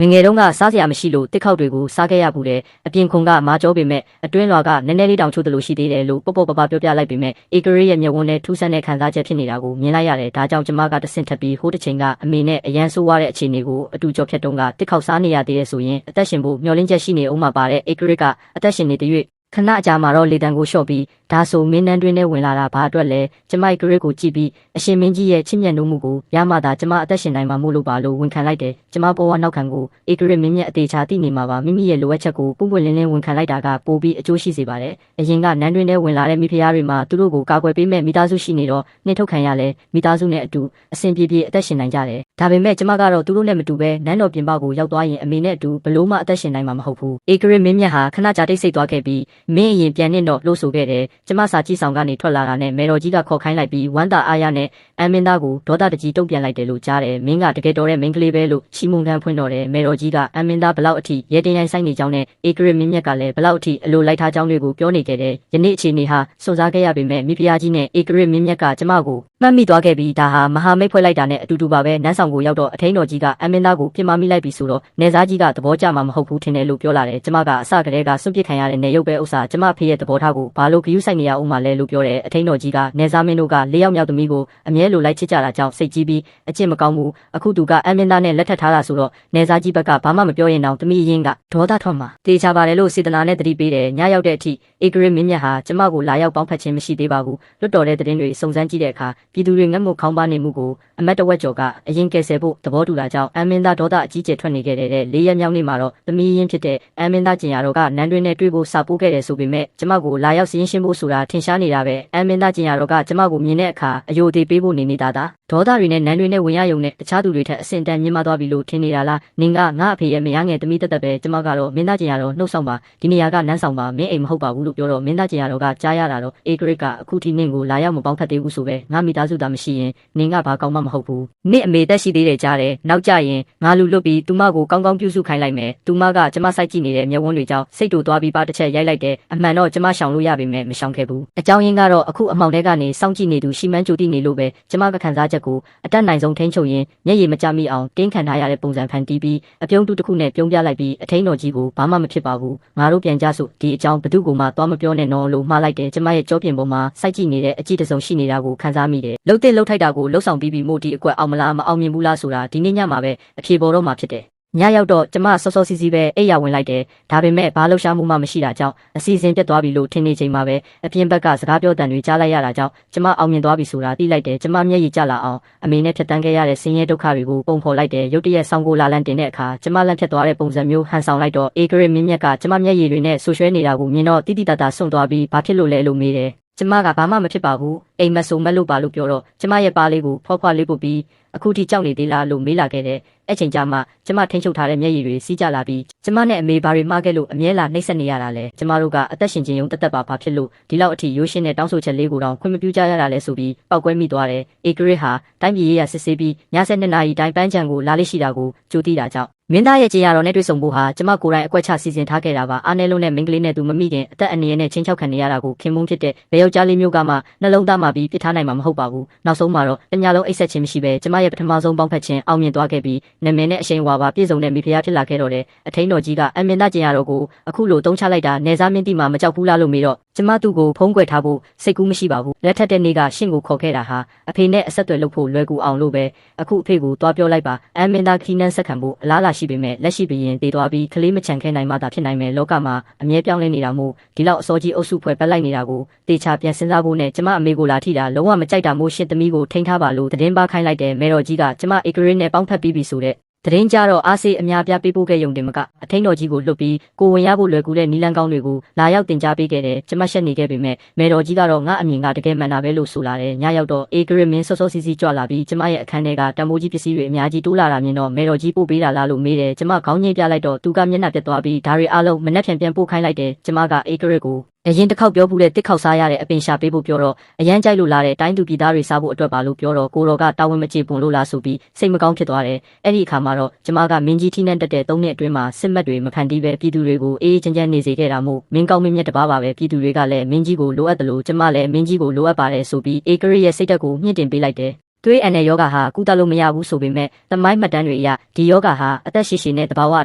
ငငယ်တုန်းကစားစရာမရှိလို့တစ်ခေါက်တွေကိုစားခဲ့ရဘူးတယ်အပြင်ခုံကမာကြောပေမဲ့အတွင်းလွာကနည်းနည်းလေးတောင်ချို့တယ်လို့ရှိသေးတယ်လို့ပေါ့ပပြောပြလိုက်ပေမဲ့ဧကရရဲ့မျက်ဝန်းနဲ့ထူးဆန်းတဲ့ခံစားချက်ဖြစ်နေတာကိုမြင်လိုက်ရတယ်ဒါကြောင့်ကျမကတဆင့်ထပ်ပြီးဟိုးတစ်ချိန်ကအမေနဲ့အရန်ဆိုးရတဲ့အခြေအနေကိုအတူကြော်ဖြတ်တုန်းကတစ်ခေါက်စားနေရသေးတယ်ဆိုရင်အသက်ရှင်ဖို့မျှော်လင့်ချက်ရှိနေအောင်မှာပါတဲ့ဧကရကအသက်ရှင်နေတဲ့၍ခဏအကြာမှာတော့လေတံကိုလျှော့ပြီးဒါဆိုမင်းနှန်းတွင်းနဲ့ဝင်လာတာဘာအတွက်လဲကျမဂရစ်ကိုကြည့်ပြီးအရှင်မင်းကြီးရဲ့ချစ်မြတ်နိုးမှုကိုရမှသာကျမအသက်ရှင်နိုင်မှာမို့လို့ပါလို့ဝန်ခံလိုက်တယ်ကျမပေါ်ဝနောက်ခံကိုဧကရစ်မင်းမြတ်အသေးချာသိနေမှာပါမိမိရဲ့လိုအပ်ချက်ကိုပွင့်ပွင့်လင်းလင်းဝန်ခံလိုက်တာကပိုပြီးအကျိုးရှိစေပါတယ်အရင်ကနန်းတွင်းနဲ့ဝင်လာတဲ့မိဖုရားတွေမှာသူတို့ကိုကာကွယ်ပေးမဲ့မိသားစုရှိနေတော့နှင်ထုတ်ခံရလဲမိသားစုနဲ့အတူအဆင်ပြေပြေအသက်ရှင်နိုင်ကြတယ်ဒါပေမဲ့ကျမကတော့သူတို့နဲ့မတူပဲနန်းတော်ပြင်ပကိုရောက်သွားရင်အမေနဲ့အတူဘလို့မှအသက်ရှင်နိုင်မှာမဟုတ်ဘူးဧကရစ်မင်းမြတ်ဟာခဏကြာတိတ်ဆိတ်သွားခဲ့ပြီးမင်းအရင်ပြန်နေတော့လို့ဆိုခဲ့တယ်ကျမစာကြည့်ဆောင်ကနေထွက်လာတာနဲ့မေတော်ကြီးကခေါ်ခိုင်းလိုက်ပြီးဝမ်းသာအားရနဲ့အမင်းသားကိုဒေါသတကြီးတုံ့ပြန်လိုက်တယ်လို့ကြားတယ်မင်းကတကယ်တော်တဲ့မင်းကလေးပဲလို့ချီးမွမ်းခံဖွင့်တော်တယ်မေတော်ကြီးကအမင်းသားဘလောက်အထိရဲတင်ရိုင်းဆိုင်နေကြောင်းနဲ့ဧကရစ်မင်းမြတ်ကလည်းဘလောက်အထိအလိုလိုက်ထားကြောင်းတွေကိုပြောနေခဲ့တယ်ယနေ့အခြေအနေဟာစွန့်စားခဲ့ရပေမဲ့မိဖုရားကြီးနဲ့ဧကရစ်မင်းမြတ်ကကျမကိုမှတ်မိသွားခဲ့ပြီးဒါဟာမဟာမိတ်ဖွဲ့လိုက်တာနဲ့အတူတူပါပဲနန်းဆောင်ကိုရောက်တော့အထင်းတော်ကြီးကအမင်းသားကိုပြစ်မှားမိလိုက်ပြီဆိုတော့နေစားကြီးကသဘောကျမှာမဟုတ်ဘူးထင်တယ်လို့ပြောလာတယ်ကျမကအစကတည်းကစွန့်ပစ်ခံရတဲ့နေရုပ်ပဲဥစ္စာကျမဖေရဲ့သဘောထားကိုဘာလို့ဂရုစိုက်နေရအောင်မလဲလို့ပြောတယ်အထင်းတော်ကြီးကနေစားမင်းတို့က၄ယောက်မြောက်သမီးကိုအမြဲလိုလိုက်ချစ်ကြတာကြောင့်စိတ်ကြီးပြီးအကျင့်မကောင်းဘူးအခုသူကအမင်းသားနဲ့လက်ထပ်ထားတာဆိုတော့နေစားကြီးဘက်ကဘာမှမပြောရင်တောင်သမီးရင်းကဒေါသထွက်မှာတေချာပါတယ်လို့စေတနာနဲ့တတိပေးတယ်ညရောက်တဲ့အထိဧကရစ်မင်းမြတ်ဟာကျမကိုလာရောက်ပေါင်းဖက်ခြင်းမရှိသေးပါဘူးလွတ်တော်တဲ့သတင်းတွေစုံစမ်းကြည့်တဲ့အခါပြည်သူတွေငတ်မုတ်ခေါင်းပါနေမှုကိုအမတ်တဝက်ကျော်ကအရင်ကယ်ဆယ်ဖို့သဘောတူတာကြောင့်အမင်းသားဒေါသအကြီးကျယ်ထွက်နေခဲ့တဲ့၄ရက်မြောက်နေ့မှာတော့သမီးရင်းဖြစ်တဲ့အမင်းသားကျင်ရတော်ကနန်းတွင်းနဲ့တွေ့ဖို့စာပို့ခဲ့တယ်ဆိုပေမဲ့ကျမကိုလာရောက်စီးရင်ရှင်းဖို့ဆိုတာထင်ရှားနေတာပဲအမင်းသားကျင်ရတော်ကကျမကိုမြင်တဲ့အခါအယိုသေးပေးဖို့နေနေတာဒေါသတွေနဲ့နန်းတွင်းနဲ့ဝင်ရယုံနဲ့တခြားသူတွေထက်အဆင့်တန်းမြင့်မားသွားပြီလို့ထင်နေတာလားနင်ကငါအဖေရဲ့မယားငယ်သမီးတက်တက်ပဲကျမကတော့မင်းသားကျင်ရတော်နှုတ်ဆောင်ပါဒီနေရာကနန်းဆောင်ပါမင်းအိမ်မဟုတ်ပါဘူးလို့ပြောတော့မင်းသားကျင်ရတော်ကကြားရတာတော့ဧကရစ်ကအခုထိနင့်ကိုလာရောက်မပေါင်းဖက်သေးဘူးဆိုပဲငါမိသားစုသားမရှိရင်နင်ကဘာကောင်းမှမဟုတ်ဘူးနင့်အမေတက်ရှိသေးတယ်ကြားတယ်နောက်ကြရင်ငါလူလွတ်ပြီးသူမကိုကောင်းကောင်းပြုစုခိုင်းလိုက်မယ်သူမကကျမစိုက်ကြည့်နေတဲ့မျက်ဝန်းတွေကြောင့်စိတ်တူသွားပြီးပါတစ်ချက်ရိုက်လိုက်တယ်အမှန်တော့ကျမရှောင်လို့ရပေမဲ့မရှောင်ခဲ့ဘူးအကြောင်းရင်းကတော့အခုအမှောင်ထဲကနေစောင့်ကြည့်နေသူရှိမှန်းကြိုသိနေလို့ပဲကျမကခံစားချက်ကိုအတက်နိုင်ဆုံးထိန်းချုပ်ရင်းမျက်ရည်မကျမိအောင်တင်းခံထားရတဲ့ပုံစံဖန်တီးပြီးအပြုံးတူတစ်ခုနဲ့ပြုံးပြလိုက်ပြီးအထင်းတော်ကြီးကိုဘာမှမဖြစ်ပါဘူးငါတို့ပြန်ကြစို့ဒီအကြောင်းဘသူ့ကိုမှသွားမပြောနဲ့နော်လို့မှားလိုက်တယ်ကျမရဲ့ကြောပြင်ပေါ်မှာစိုက်ကြည့်နေတဲ့အကြည့်တစုံရှိနေတာကိုခံစားမိတယ်လှုပ်တဲ့လှုပ်ထိုက်တာကိုလှုပ်ဆောင်ပြီးမို့ဒီအကွက်အောင်မလားမအောင်မြင်ဘူးလားဆိုတာဒီနေ့ညမှာပဲအဖြေပေါ်တော့မှာဖြစ်တယ်ညရောက်တော့ကျမစောစောစီးစီးပဲအိပ်ရဝင်လိုက်တယ်ဒါပေမဲ့ဘာလှုပ်ရှားမှုမှမရှိတာကြောင့်အစီအစဉ်ပြတ်သွားပြီလို့ထင်နေချိန်မှာပဲအပြင်ဘက်ကစကားပြောတန်တွေကြားလိုက်ရတာကြောင့်ကျမအောင်မြင်သွားပြီဆိုတာသိလိုက်တယ်ကျမမျက်ရည်ကျလာအောင်အမေနဲ့ဖြတ်တန်းခဲ့ရတဲ့ဆင်းရဲဒုက္ခတွေကိုပုံဖော်လိုက်တယ်ရုတ်တရက်ဆောင်းကိုလာလန့်တင်တဲ့အခါကျမလန့်ဖြတ်သွားတဲ့ပုံစံမျိုးဟန်ဆောင်လိုက်တော့ဧကရစ်မင်းမြတ်ကကျမမျက်ရည်တွေနဲ့ဆူရွှဲနေတာကိုမြင်တော့တိတိတတ်တာစွန့်သွားပြီးဘာဖြစ်လို့လဲလို့မေးတယ်ကျမကဘာမှမဖြစ်ပါဘူးအိမ်မက်ဆိုမက်လို့ပါလို့ပြောတော့ကျမရဲ့ပါလေးကိုဖွားဖွားလေးပုတ်ပြီးအခုထိကြောက်နေသေးလားလို့မေးလာခဲ့တယ်အဲ့ချိန်ကျမှကျမထိန်းချုပ်ထားတဲ့မျက်ရည်တွေစီးကျလာပြီးကျမနဲ့အမေဘာတွေမှားခဲ့လို့အမြဲလာနှိပ်စက်နေရတာလဲကျမတို့ကအသက်ရှင်ခြင်းယုံတက်တက်ပါဘာဖြစ်လို့ဒီလောက်အထိရိုးရှင်းတဲ့တောင်းဆိုချက်လေးကိုတောင်ခွင့်မပြုကြရတာလဲဆိုပြီးပောက်ကွဲမိသွားတယ်ဧကရစ်ဟာတိုင်းပြည်ရေးရစစ်ဆေးပြီးည7နာရီတိုင်းပန်းချံကိုလာလေးရှိတာကိုကြိုသိတာကြောင့်မင်းသားရဲ့ကြင်ရတော်နဲ့တွေ့ဆုံဖို့ဟာကျမကိုယ်တိုင်အကွက်ချစီစဉ်ထားခဲ့တာပါအားနည်းလုံးနဲ့မိန်းကလေးနဲ့သူမမိခင်အသက်အန္တရာယ်နဲ့ချင်းချောက်ခံနေရတာကိုခင်မုန်းဖြစ်တဲ့ဘယ်ယောက်ျားလေးမျိုးကမှနှလုံးသားမှာပြီးပြစ်ထားနိုင်မှာမဟုတ်ပါဘူးနောက်ဆုံးမှာတော့တညလုံးအိတ်ဆက်ခြင်းမရှိပဲကျမရဲ့ပထမဆုံးပေါင်းဖက်ခြင်းအောင်မြင်သွားခဲ့ပြီးနာမည်နဲ့အရှိန်ဝါပါပြည့်စုံတဲ့မိဖုရားဖြစ်လာခဲ့တော့တယ်အထင်းတော်ကြီးကအမင်းသားကျင်ရတော်ကိုအခုလိုတုံးချလိုက်တာနေစားမင်းတိမှာမကြောက်ဘူးလားလို့မေးတော့ကျမသူ့ကိုဖုံးကွယ်ထားဖို့စိတ်ကူးမရှိပါဘူးလက်ထက်တဲ့နေ့ကရှင့်ကိုခေါ်ခဲ့တာဟာအဖေနဲ့အဆက်အသွယ်လုပ်ဖို့လွယ်ကူအောင်လို့ပဲအခုအဖေကိုသွားပြောလိုက်ပါအမင်းသားခီးနှန်းဆက်ခံဖို့အလားလာရှိပေမဲ့လက်ရှိဘရင်တည်သွားပြီးကလေးမချန်ခဲနိုင်မှသာဖြစ်နိုင်မယ်လောကမှာအမြဲပြောင်းလဲနေတာမို့ဒီလောက်အစောကြီးအုပ်စုဖွဲ့ပတ်လိုက်နေတာကိုတေချာပြန်စဉ်းစားဖို့နဲ့ကျမအမေကိုလာထိတာလုံးဝမကြိုက်တာမို့ရှင့်သမီးကိုထိန်းထားပါလို့သတင်းပါခိုင်းလိုက်တယ်မေတော်ကြီးကကျမဧကရစ်နဲ့ပေါင်းဖက်ပြီးပြီဆိုတဲ့သတင်းကြတော့အားစေးအများပြပေးပို့ခဲ့ရုံတင်မကအထင်းတော်ကြီးကိုလွတ်ပြီးကိုဝင်ရဖို့လွယ်ကူတဲ့နီလန်းကောင်းတွေကိုလာရောက်တင် जाပေးခဲ့တယ်ကျမရှက်နေခဲ့ပေမဲ့မေတော်ကြီးကတော့ငါအမြင်ကတကယ်မှန်တာပဲလို့ဆိုလာတယ်ညရောက်တော့ဧကရစ်မင်းစောစောစီးစီးကြွလာပြီးကျမရဲ့အခန်းထဲကတံမိုးကြီးပစ္စည်းတွေအများကြီးတိုးလာတာမြင်တော့မေတော်ကြီးပို့ပေးတာလားလို့မေးတယ်ကျမခေါင်းငိမ့်ပြလိုက်တော့သူကမျက်နှာပြတ်သွားပြီးဒါတွေအားလုံးမနှက်ပြန်ပို့ခိုင်းလိုက်တယ်ကျမကဧကရစ်ကိုအရင်တစ်ခေါက်ပြောဘူးတဲ့တစ်ခေါက်စားရတဲ့အပင်ရှာပေးဖို့ပြောတော့အရန်ကြိုက်လို့လာတဲ့တိုင်းသူပြည်သားတွေစားဖို့အတွက်ပါလို့ပြောတော့ကိုတော်ကတာဝန်မကျေပွန်လို့လားဆိုပြီးစိတ်မကောင်းဖြစ်သွားတယ်အဲ့ဒီအခါမှာတော့ကျမကမင်းကြီးထိနှံတက်တဲ့3နှစ်အတွင်းမှာစစ်မှတ်တွေမဖန်တီးပဲပြည်သူတွေကိုအေးအေးချမ်းချမ်းနေစေခဲ့တာမို့မင်းကောင်းမင်းမြတ်တပါးပါပဲပြည်သူတွေကလည်းမင်းကြီးကိုလိုအပ်တယ်လို့ကျမလည်းမင်းကြီးကိုလိုအပ်ပါတယ်ဆိုပြီးဧကရစ်ရဲ့စိတ်ဓာတ်ကိုမြင့်တင်ပေးလိုက်တယ် သွေးအန်တဲ့ယောဂဟာကုသလို့မရဘူးဆိုပေမဲ့သမိုင်းမှတ်တမ်းတွေအရဒီယောဂဟာအသက်ရှည်ရှည်နဲ့တဘာဝအ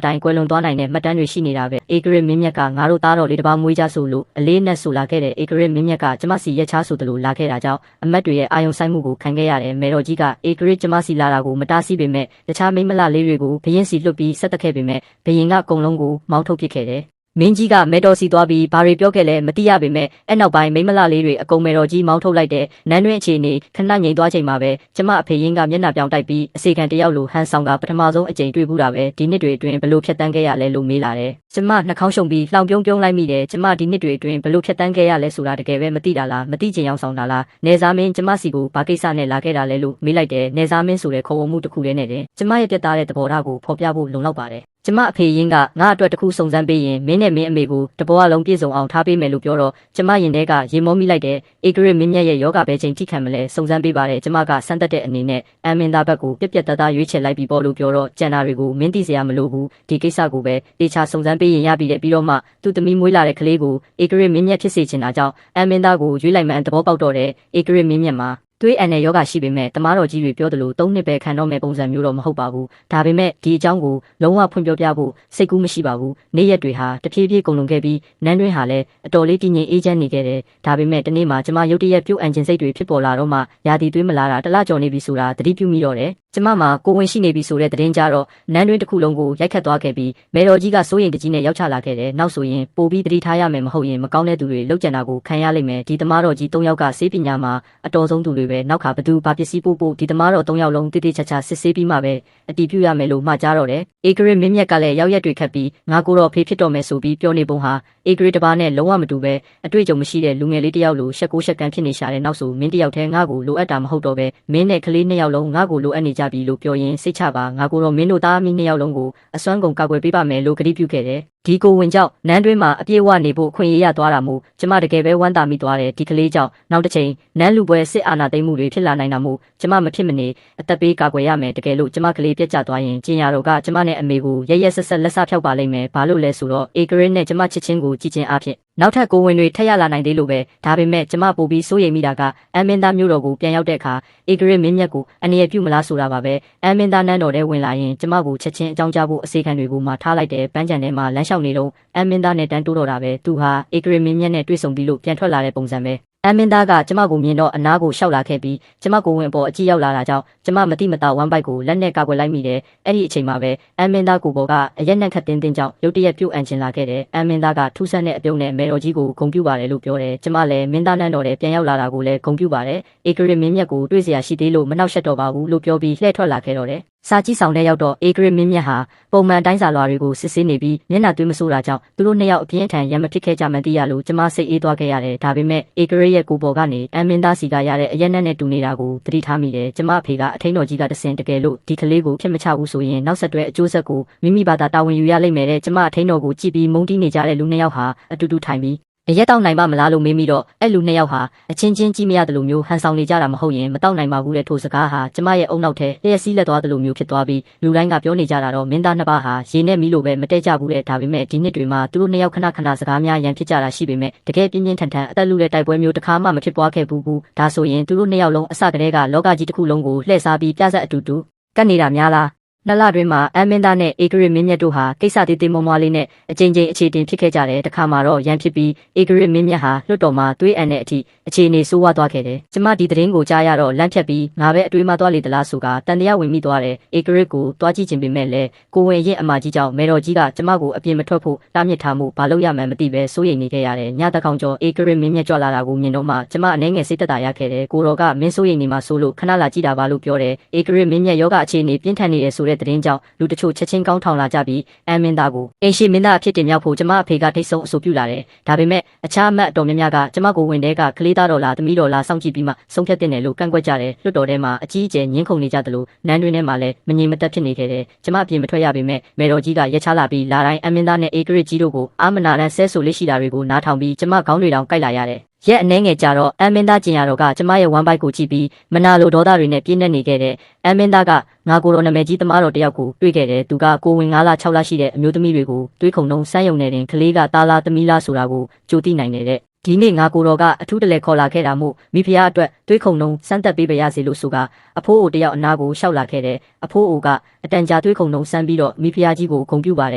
တိုင်းကွယ်လွန်သွားနိုင်တဲ့မှတ်တမ်းတွေရှိနေတာပဲဧကရစ်မင်းမြတ်ကငါတို့သားတော်လေးတစ်ပါးမွေးကြဆိုလို့အလေးနဲ့ဆိုလာခဲ့တဲ့ဧကရစ်မင်းမြတ်ကကျမစီရက်ချားဆိုသလိုလာခဲ့တာကြောင့်အမတ်တွေရဲ့အာယုံဆိုင်မှုကိုခံခဲ့ရတယ်မေတော်ကြီးကဧကရစ်ကျမစီလာတာကိုမတားဆီးပေမဲ့တခြားမိမလလေးတွေကိုဘရင်စီလွတ်ပြီးဆက်တက်ခဲ့ပေမဲ့ဘရင်ကအကုန်လုံးကိုမောင်းထုတ်ပစ်ခဲ့တယ်မင်းကြီးကမဲတော်စီသွားပြီးဘာတွေပြောခဲ့လဲမသိရပေမဲ့အဲ့နောက်ပိုင်းမိမလလေးတွေအကုန်မဲတော်ကြီးမောင်းထုတ်လိုက်တဲ့နန်းတွင်းအခြေအနေခဏငြိမ်သွားချိန်မှာပဲကျမအဖေရင်းကမျက်နှာပြောင်တိုက်ပြီးအစီခံတယောက်လိုဟန်ဆောင်ကပထမဆုံးအကြိမ်တွေ့ဘူးတာပဲဒီနှစ်တွေအတွင်းဘလို့ဖြတ်တန်းခဲ့ရလဲလို့မေးလာတယ်ကျမနှာခေါင်းရှုံပြီးလှောင်ပြုံးလိုက်မိတယ်ကျမဒီနှစ်တွေအတွင်းဘလို့ဖြတ်တန်းခဲ့ရလဲဆိုတာတကယ်ပဲမသိတာလားမသိချင်အောင်ဆောင်တာလားနေစားမင်းကျမစီကိုဘာကိစ္စနဲ့လာခဲ့တာလဲလို့မေးလိုက်တယ်နေစားမင်းဆိုတဲ့ခေါ်ဝေါ်မှုတစ်ခုတည်းနဲ့တင်ကျမရဲ့ပြတ်သားတဲ့သဘောထားကိုဖော်ပြဖို့လုံလောက်ပါတယ်ကျမအဖေရင်းကငါအတွက်တခုစုံစမ်းပေးရင်မင်းနဲ့မင်းအမေကိုတဘောအလုံးပြည့်စုံအောင်ထားပေးမယ်လို့ပြောတော့ကျမရင်ထဲကရေမောမိလိုက်တဲ့ဧကရစ်မင်းမြတ်ရဲ့ယောဂပဲချိန်ထိခံမလဲစုံစမ်းပေးပါတယ်ကျမကစမ်းသက်တဲ့အနေနဲ့အမင်းသားဘက်ကိုပြက်ပြက်သားသားရွေးချယ်လိုက်ပြီးပေါ့လို့ပြောတော့ကျန်တာတွေကိုမင်းသိစရာမလိုဘူးဒီကိစ္စကိုပဲတေချာစုံစမ်းပေးရင်ရပြီတဲ့ပြီးတော့မှသူ့သမီးမွေးလာတဲ့ကလေးကိုဧကရစ်မင်းမြတ်ဖြစ်စေချင်တာကြောင့်အမင်းသားကိုရွေးလိုက်မှန်သဘောပေါက်တော့တဲ့ဧကရစ်မင်းမြတ်မှာသွေးအန်တဲ့ယောဂရှိပေမဲ့တမားတော်ကြီးတွေပြောသလို3နှစ်ပဲခံတော့မဲ့ပုံစံမျိုးတော့မဟုတ်ပါဘူးဒါပေမဲ့ဒီအကြောင်းကိုလုံးဝဖွင့်ပြောပြဖို့စိတ်ကူးမရှိပါဘူးနေ့ရက်တွေဟာတဖြည်းဖြည်းကုန်လွန်ခဲ့ပြီးနန်းတွင်းဟာလည်းအတော်လေးတည်ငြိမ်အေးချမ်းနေခဲ့တယ်ဒါပေမဲ့တနေ့မှကျမရုတ်တရက်ပြုတ်အန်ခြင်းစိတ်တွေဖြစ်ပေါ်လာတော့မှရာသီသွေးမလာတာတလကျော်နေပြီဆိုတာသတိပြုမိတော့တယ်ကျမမှာကိုဝင်ရှိနေပြီဆိုတဲ့သတင်းကြတော့နန်းတွင်းတစ်ခုလုံးကိုရိုက်ခတ်သွားခဲ့ပြီးမေတော်ကြီးကစိုးရိမ်တကြီးနဲ့ရောက်ချလာခဲ့တယ်နောက်ဆိုရင်ပိုပြီးသတိထားရမယ်မဟုတ်ရင်မကောင်းတဲ့သူတွေလောက်ကျန်တာကိုခံရလိမ့်မယ်ဒီသမားတော်ကြီး3ယောက်ကစေးပညာမှာအတော်ဆုံးသူတွေပဲနောက်ခါဘသူဘာပစ္စည်းပို့ဒီသမားတော်3ယောက်လုံးတိတိကျကျစစ်ဆေးပြီးမှပဲအတီးပြုရမယ်လို့မှာကြားတော့တယ်ဧကရစ်မင်းမြတ်ကလည်းရောက်ရက်တွေခတ်ပြီးငါကိုတော့ဖေးဖြစ်တော်မယ်ဆိုပြီးပြောနေပုံဟာဧကရစ်တပါးနဲ့လုံးဝမတူပဲအတွေ့အကြုံမရှိတဲ့လူငယ်လေးတစ်ယောက်လိုရှက်ကိုရှက်ကန်ဖြစ်နေရှာတဲ့နောက်ဆိုမင်းတစ်ယောက်တည်းငါကိုလိုအပ်တာမဟုတ်တော့ပဲမင်းနဲ့ကလေး2ယောက်လုံးငါကိုလိုအပ်နေကြပြီလို့ပြောရင်စိတ်ချပါငါကိုတော့မင်းတို့သားမီး2ယောက်လုံးကိုအစွမ်းကုန်ကာကွယ်ပေးပါမယ်လို့ကတိပြုခဲ့တယ်ဒီကိုဝင်ကြောင့်နန်းတွင်းမှာအပြည့်အဝနေဖို့ခွင့်ရရသွားတာမို့ကျမတကယ်ပဲဝမ်းသာမိသွားတယ်ဒီကလေးကြောင့်နောက်တစ်ချိန်နန်းလူပွဲစစ်အာဏာသိမ်းမှုတွေဖြစ်လာနိုင်တာမို့ကျမမဖြစ်မနေအသက်ပေးကာကွယ်ရမယ်တကယ်လို့ကျမကလေးပြတ်ကျသွားရင်ကျင်ရတော်ကကျမနဲ့အမေကိုရရက်ဆက်ဆက်လက်စဖျောက်ပါလိမ့်မယ်ဘာလို့လဲဆိုတော့ဧကရစ်နဲ့ကျမချစ်ချင်းကိုကြည်ချင်းအဖြစ်နောက်ထပ်ကိုဝင်တွေထက်ရလာနိုင်သေးလို့ပဲဒါပေမဲ့ကျမပို့ပြီးစိုးရိမ်မိတာကအမင်းသားမျိုးတော်ကိုပြန်ရောက်တဲ့အခါဧကရစ်မင်းမြတ်ကိုအနေရပြုမလားဆိုတာပါပဲအမင်းသားနန်းတော်ထဲဝင်လာရင်ကျမကိုချက်ချင်းအကြောင်းကြားဖို့အစေခံတွေကိုမှထားလိုက်တဲ့ပန်းချံထဲမှာလမ်းလျှောက်နေတော့အမင်းသားနဲ့တန်းတိုးတော့တာပဲသူဟာဧကရစ်မင်းမြတ်နဲ့တွေ့ဆုံပြီးလို့ပြန်ထွက်လာတဲ့ပုံစံပဲအမင်းသားကကျမကိုမြင်တော့အနားကိုရှောက်လာခဲ့ပြီးကျမကိုဝင်ပေါ်အကြည့်ရောက်လာတာကြောင့်ကျမမတိမတာဝမ်းပိုက်ကိုလက်နဲ့ကာကွယ်လိုက်မိတယ်အဲ့ဒီအချိန်မှာပဲအမင်းသားကိုပေါ်ကအရက်နဲ့ခတ်တင်းတင်းကြောင့်ရုတ်တရက်ပြုတ်အန်ချင်လာခဲ့တယ်အမင်းသားကထူးဆန်းတဲ့အပြုံးနဲ့မေတော်ကြီးကိုဂုဏ်ပြုပါတယ်လို့ပြောတယ်ကျမလည်းမင်းသားနန်းတော်ထဲပြန်ရောက်လာတာကိုလည်းဂုဏ်ပြုပါတယ်ဧကရစ်မင်းမြတ်ကိုတွေ့เสียရှိသေးလို့မနှောက်ယှက်တော့ပါဘူးလို့ပြောပြီးလှည့်ထွက်လာခဲ့တော့တယ်စာကြည့်ဆောင်တဲ့ရောက်တော့ဧကရစ်မင်းမြတ်ဟာပုံမှန်တိုင်းစာလွာတွေကိုစစ်ဆေးနေပြီးမျက်နှာသွေးမဆိုးတာကြောင့်သူတို့2ယောက်အပြင်းအထန်ရံမဖြစ်ခဲ့ကြမှန်းသိရလို့ကျမစိတ်အေးသွားခဲ့ရတယ်ဒါပေမဲ့ဧကရစ်ရဲ့ကိုပေါ်ကနေအမင်းသားစီကရတဲ့အရက်နဲ့တူနေတာကိုသတိထားမိတယ်ကျမအဖေကအထိန်တော်ကြီးကတဆင်တကယ်လို့ဒီကလေးကိုဖြစ်မချဘူးဆိုရင်နောက်ဆက်တွဲအကျိုးဆက်ကိုမိမိဘာသာတာဝန်ယူရလိမ့်မယ်တဲ့ကျမအထိန်တော်ကိုကြည့်ပြီးမုန်းတီးနေကြတဲ့လူ2ယောက်ဟာအတူတူထိုင်ပြီးအရက်တောက်နိုင်ပါမလားလို့မေးမိတော့အဲ့လူ2ယောက်ဟာအချင်းချင်းကြည့်မရတယ်လို့မျိုးဟန်ဆောင်နေကြတာမဟုတ်ရင်မတောက်နိုင်ပါဘူးတဲ့ထိုစကားဟာကျမရဲ့အုံနောက်ထဲလျက်စီးလက်သွားတယ်လို့မျိုးဖြစ်သွားပြီးလူတိုင်းကပြောနေကြတာတော့မင်းသား2ပါးဟာရေနဲ့မီးလိုပဲမတည့်ကြဘူးတဲ့ဒါပေမဲ့ဒီနှစ်တွေမှာသူတို့2ယောက်ခဏစကားများရန်ဖြစ်ကြတာရှိပေမဲ့တကယ်ပြင်းပြင်းထန်ထန်အသက်လူတဲ့တိုက်ပွဲမျိုးတစ်ခါမှမဖြစ်ပွားခဲ့ဘူးဒါဆိုရင်သူတို့2ယောက်လုံးအစကတည်းကလောကကြီးတစ်ခုလုံးကိုလှည့်စားပြီးပြဆက်အတူတူကတ်နေတာများလားနှစ်လတွင်မှာအမင်းသားနဲ့ဧကရစ်မင်းမြတ်တို့ဟာကိစ္စသေးသေးမွှားမွှားလေးနဲ့အကြိမ်ကြိမ်အခြေတင်ဖြစ်ခဲ့ကြတယ်တခါမှာတော့ရန်ဖြစ်ပြီးဧကရစ်မင်းမြတ်ဟာလွတ်တော်မှာသွေးအန်တဲ့အထိအခြေအနေဆိုးဝါးသွားခဲ့တယ်ကျမဒီသတင်းကိုကြားရတော့လန့်ဖြတ်ပြီးငါပဲအတွေးမှသွားလေသလားဆိုကတန်တရားဝင်မိသွားတယ်ဧကရစ်ကိုတွားကြည့်ခြင်းပေမဲ့လည်းကိုဝင်ရင်အမကြီးကြောင့်မေတော်ကြီးကကျမကိုအပြင်မထွက်ဖို့တားမြစ်ထားမှုဘာလို့ရမှန်းမသိပဲစိုးရိမ်နေခဲ့ရတယ်ညတကောင်ကျော်ဧကရစ်မင်းမြတ်ကြွလာတာကိုမြင်တော့မှကျမအနေငယ်စိတ်သက်သာရခဲ့တယ်ကိုတော်ကမင်းစိုးရိမ်နေမှဆိုလို့ခဏလာကြည့်တာပါလို့ပြောတယ်ဧကရစ်မင်းမြတ်ယောဂအခြေအနေပြင်းထန်နေတယ်ဆိုတဲ့သတင်းကြောင့်လူတချို့ချက်ချင်းကောင်းထောင်လာကြပြီးအမင်းသားကိုအင်ရှိမင်းသားအဖြစ်တင်မြောက်ဖို့ကျမအဖေကထိတ်ဆုံးအဆိုပြုလာတယ်ဒါပေမဲ့အခြားအမတ်တော်များများကကျမကိုဝင်တဲ့ကကလေးသားတော်လားသမီးတော်လားစောင့်ကြည့်ပြီးမှဆုံးဖြတ်တင်တယ်လို့ကန့်ကွက်ကြတယ်လွတ်တော်ထဲမှာအကြီးအကျယ်ညှင်းခုန်နေကြသလိုနန်းတွင်ထဲမှာလည်းမငြိမ်မသက်ဖြစ်နေခဲ့တယ်ကျမအပြင်မထွက်ရပေမဲ့မေတော်ကြီးကရက်ချလာပြီးလာတိုင်းအမင်းသားနဲ့ဧကရစ်ကြီးတို့ကိုအာမနာနဲ့ဆဲဆိုလေးရှိတာတွေကိုနားထောင်ပြီးကျမခေါင်းတွေတောင်ကိုက်လာရတယ်ရက်အနှဲငယ်ကြတော့အမင်းသားကျင်ရတော်ကကျမရဲ့ဝမ်းပိုက်ကိုကြည့်ပြီးမနာလိုဒေါသတွေနဲ့ပြင်းနေခဲ့တဲ့အမင်းသားကငါကိုတော်နာမည်ကြီးသမားတော်တယောက်ကိုတွေ့ခဲ့တယ်သူကကိုဝင်9လ6လရှိတဲ့အမျိုးသမီးတွေကိုတွေးခုံနှုံစမ်းယုံနေတယ်ကလေးကသားလားသမီးလားဆိုတာကိုကြိုသိနိုင်တယ်တဲ့ ဒီနေ့ငါကိုတော်ကအထူးတလဲခေါ်လာခဲ့တာမို့မိဖုရားအတွက်သွေးခုံလုံးစမ်းသက်ပေးပါရစေလို့ဆိုကအဖိုးအိုတယောက်အနာကိုရှောက်လာခဲ့တယ်အဖိုးအိုကအတန်ကြာသွေးခုံလုံးစမ်းပြီးတော့မိဖုရားကြီးကိုဂုဏ်ပြုပါတ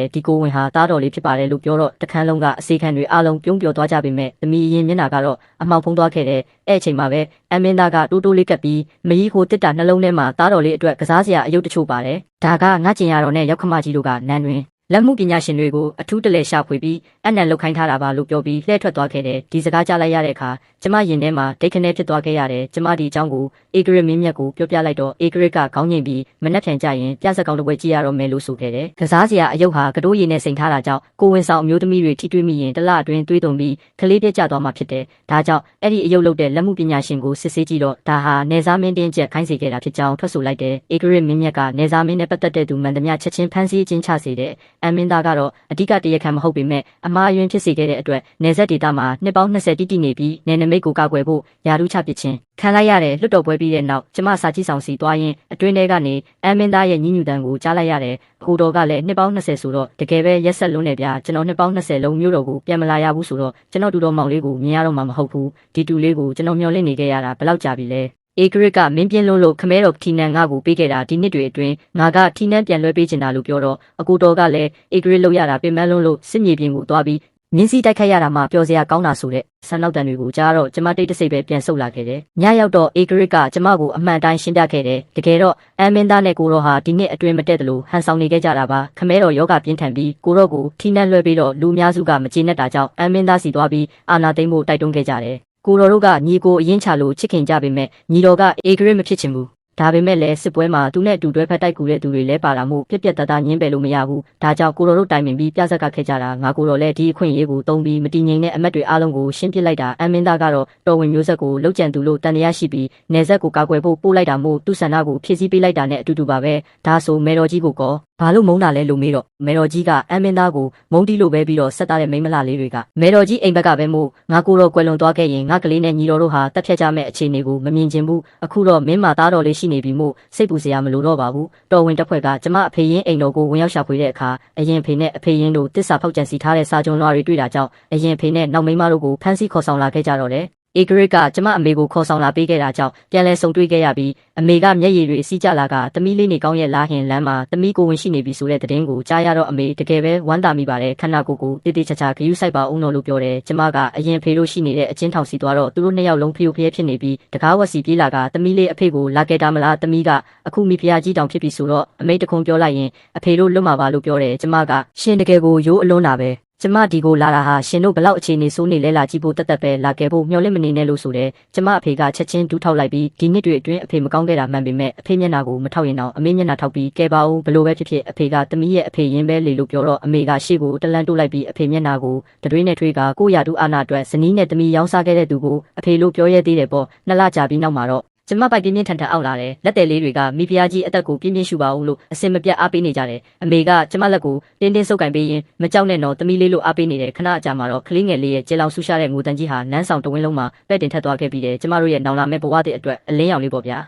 ယ်ဒီကိုဝင်ဟာသားတော်လေးဖြစ်ပါတယ်လို့ပြောတော့တခန်းလုံးကအစေခံတွေအားလုံးပြုံးပျော်သွားကြပေမဲ့သမီးရင်မျက်နှာကတော့အမှောင်ဖုံးသွားခဲ့တယ်အဲ့အချိန်မှာပဲအမင်းသားကတိုးတိုးလေးကပ်ပြီးမကြီးကိုတစ်တာနှလုံးထဲမှာသားတော်လေးအတွက်ကစားစရာအယုတ်တချို့ပါတယ်ဒါကငါကျင်ရတော်နဲ့ရောက်ခမကြီးတို့ကနန်းတွင်လက်မှုပညာရှင်တွေကိုအထူးတလဲရှာဖွေပြီးအနံလောက်ခိုင်းထားတာပါလို့ပြောပြီးလှည့်ထွက်သွားခဲ့တယ်ဒီစကားကြားလိုက်ရတဲ့အခါကျမရင်ထဲမှာဒိတ်ခနဲဖြစ်သွားခဲ့ရတယ်ကျမဒီအကြောင်းကိုအေဂရစ်မင်းမြတ်ကိုပြောပြလိုက်တော့အေဂရစ်ကခေါင်းငိမ့်ပြီးမနှက်ဖြန်ကြရင်ပြစကောင်းတစ်ပွဲကြည့်ရတော့မယ်လို့ဆိုခဲ့တယ်ကစားစရာအယုတ်ဟာကတိုးရည်နဲ့စိန်ထားတာကြောင့်ကိုဝင်ဆောင်အမျိုးသမီးတွေထိတွေ့မိရင်တလအတွင်းတွေးတုံပြီးကလေးပြက်ကျသွားမှာဖြစ်တယ်ဒါကြောင့်အဲ့ဒီအယုတ်လုပ်တဲ့လက်မှုပညာရှင်ကိုစစ်ဆေးကြည့်တော့ဒါဟာနေစားမင်းတင်းကျက်ခိုင်းစေခဲ့တာဖြစ်ကြောင်းထွက်ဆိုလိုက်တယ်အေဂရစ်မင်းမြတ်ကနေစားမင်းနဲ့ပတ်သက်တဲ့သူမှန်သမျှချက်ချင်းဖမ်းဆီးခြင်းချစေတယ်အမင်းသားကတော့အဓိကတရားခံမဟုတ်ပေမဲ့အမှားအယွင်းဖြစ်စေခဲ့တဲ့အတွက်နေဆက်ဒေတာမှာနှစ်ပေါင်း20တိတိနေပြီးနယ်နိမိတ်ကိုကာကွယ်ဖို့ယာရုချပစ်ခြင်းခံလိုက်ရတဲ့လွတ်တော်ပွဲပြီးတဲ့နောက်ကျမစာကြည့်ဆောင်စီသွားရင်အတွင်းထဲကနေအမင်းသားရဲ့ညှဉ်းညူတန်းကိုကြားလိုက်ရတယ်အကူတော်ကလည်းနှစ်ပေါင်း20ဆိုတော့တကယ်ပဲရက်ဆက်လွန်းနေပြကျွန်တော်နှစ်ပေါင်း20လုံးမျိုးတော်ကိုပြန်မလာရဘူးဆိုတော့ကျွန်တော်တူတော်မောင်လေးကိုမြင်ရတော့မှမဟုတ်ဘူးဒီတူလေးကိုကျွန်တော်မျှော်လင့်နေခဲ့ရတာဘယ်လောက်ကြာပြီလဲအေဂရစ်ကမင်းပြင်းလုံးလို့ခမဲတော်ထီနန်ငါကိုပေးခဲ့တာဒီနှစ်တွေအတွင်းငါကထီနန်ပြန်လွှဲပေးချင်တာလို့ပြောတော့အကူတော်ကလည်းအေဂရစ်လောက်ရတာပြင်မလုံးလို့စစ်မြေပြင်ကိုသွားပြီးမြင်းစီတိုက်ခတ်ရတာမှပျော်စရာကောင်းတာဆိုတဲ့ဆန်နောက်တန်တွေကိုကြားတော့ကျမတိတ်တဆိတ်ပဲပြန်ဆုတ်လာခဲ့တယ်။ညရောက်တော့အေဂရစ်ကကျမကိုအမှန်တိုင်းရှင်းပြခဲ့တယ်။တကယ်တော့အမင်းသားနဲ့ကိုရောဟာဒီနှစ်အတွင်းမတက်သလိုဟန်ဆောင်နေခဲ့ကြတာပါ။ခမဲတော်ယောဂပြင်းထန်ပြီးကိုရောကိုထီနန်းလွှဲပြီးတော့လူများစုကမကျေနပ်တာကြောင့်အမင်းသားစီသွားပြီးအာနာသိမ့်ဖို့တိုက်တွန်းခဲ့ကြတယ်။ကိုရောတို့ကညီကိုအရင်ချလို့ချစ်ခင်ကြပေမဲ့ညီတော်ကအေဂရစ်မဖြစ်ချင်ဘူးဒါပေမဲ့လည်းစစ်ပွဲမှာသူနဲ့အတူတွဲဖက်တိုက်ကူတဲ့သူတွေလည်းပါလာမှုပြက်ပြက်တသားညင်းပယ်လို့မရဘူးဒါကြောင့်ကိုတော်တို့တိုင်ပင်ပြီးပြဆက်ကခဲ့ကြတာငါကိုတော်လည်းဒီအခွင့်အရေးကိုတုံးပြီးမတည်ငြိမ်တဲ့အမတ်တွေအားလုံးကိုရှင်းပြလိုက်တာအမင်းသားကတော့တော်ဝင်မျိုးဆက်ကိုလှုပ်ကြံသူလို့တန်တရားရှိပြီးနေဆက်ကိုကာကွယ်ဖို့ပို့လိုက်တာမို့သူ့ဆန္ဒကိုဖြည့်ဆည်းပေးလိုက်တာနဲ့အတူတူပါပဲဒါဆိုမေတော်ကြီးကိုကောဘာလို့မုန်းတာလဲလို့မေးတော့မေတော်ကြီးကအမင်းသားကိုမုန်းတီးလို့ပဲပြီးတော့ဆက်သားတဲ့မိန်းမလှလေးတွေကမေတော်ကြီးအိမ်ဘက်ကပဲမို့ငါကိုတော်ကွယ်လွန်သွားခဲ့ရင်ငါကလေးနဲ့ညီတော်တို့ဟာတက်ဖြတ်ကြမဲ့အခြေအနေကိုမမြင်ချင်ဘူးအခုတော့မင်းမသားတော်လေးရှိနေပြီမို့စိတ်ပူစရာမလိုတော့ပါဘူးတော်ဝင်တက်ဖွဲ့ကကျမအဖေရင်အိမ်တော်ကိုဝင်ရောက်ရှာဖွေတဲ့အခါအရင်ဖေနဲ့အဖေရင်တို့တစ္ဆာဖောက်ကြံစီထားတဲ့စာကြုံလွှာတွေတွေ့တာကြောင့်အရင်ဖေနဲ့နောက်မိန်းမတို့ကိုဖမ်းဆီးခေါ်ဆောင်လာခဲ့ကြတော့တယ်အေဂရစ်ကကျမအမေကိုခေါ်ဆောင်လာပေးခဲ့တာကြောင့်ပြန်လဲဆုံတွေ့ခဲ့ရပြီးအမေကမျက်ရည်တွေစီးကြလာကသမီးလေးနေကောင်းရဲ့လားဟင်လမ်းမှာသမီးကိုဝင်ရှိနေပြီဆိုတဲ့သတင်းကိုကြားရတော့အမေတကယ်ပဲဝမ်းသာမိပါတယ်ခန္ဓာကိုယ်ကိုတိတိကျကျဂရုစိုက်ပါအောင်လို့ပြောတယ်ကျမကအရင်ဖေလို့ရှိနေတဲ့အချင်းထောင်စီသွားတော့သူတို့နှစ်ယောက်လုံးဖျို့ဖျဲဖြစ်နေပြီးတကားဝက်စီပြေးလာကသမီးလေးအဖေကိုလာခဲ့တာမလားသမီးကအခုမိဖုရားကြီးတောင်ဖြစ်ပြီဆိုတော့အမေတခုံပြောလိုက်ရင်အဖေတို့လွတ်မှာပါလို့ပြောတယ်ကျမကရှင်တကယ်ကိုရိုးအလွန်းတာပဲကျမဒီကိုလာတာဟာရှင်တို့ဘလောက်အခြေအနေဆိုးနေလဲလာကြည့်ဖို့တက်တက်ပဲလာခဲ့ဖို့မျှော်လင့်မနေနဲ့လို့ဆိုတယ်ကျမအဖေကချက်ချင်းဒူးထောက်လိုက်ပြီးဒီနှစ်တွေအတွင်းအဖေမကောင်းခဲ့တာမှန်ပေမဲ့အဖေမျက်နှာကိုမထောက်ရင်တော့အမေမျက်နှာထောက်ပြီးကဲပါဦးဘလို့ပဲဖြစ်ဖြစ်အဖေကသမီးရဲ့အဖေရင်ပဲလေလို့ပြောတော့အမေကရှေ့ကိုတလန်တိုးလိုက်ပြီးအဖေမျက်နှာကိုတတွေးနဲ့ထွေးကကိုရာတူအာနာအတွက်ဇနီးနဲ့သမီးရောင်းစားခဲ့တဲ့သူကိုအဖေလို့ပြောရဲသေးတယ်ပေါ့နှစ်လကြာပြီးနောက်မှာတော့ကျမပိုက်ပြင်းပြင်းထန်ထန်အောက်လာတယ်လက်တယ်လေးတွေကမိဖုရားကြီးအသက်ကိုပြင်းပြင်းရှူပါအောင်လို့အစင်မပြတ်အားပေးနေကြတယ်အမေကကျမလက်ကိုတင်းတင်းဆုပ်ကင်ပေးရင်မကြောက်နဲ့တော့သမီးလေးလို့အားပေးနေတယ်ခဏအကြာမှာတော့ကလေးငယ်လေးရဲ့ကျေလောင်ဆူရှာတဲ့ငိုတန်ကြီးဟာနန်းဆောင်တဝင်းလုံးမှာပဲ့တင်ထက်သွားခဲ့ပြီးတယ်ကျမတို့ရဲ့နောင်လာမဲ့ဘဝတဲ့အတွက်အလင်းရောင်လေးပေါ့ဗျာ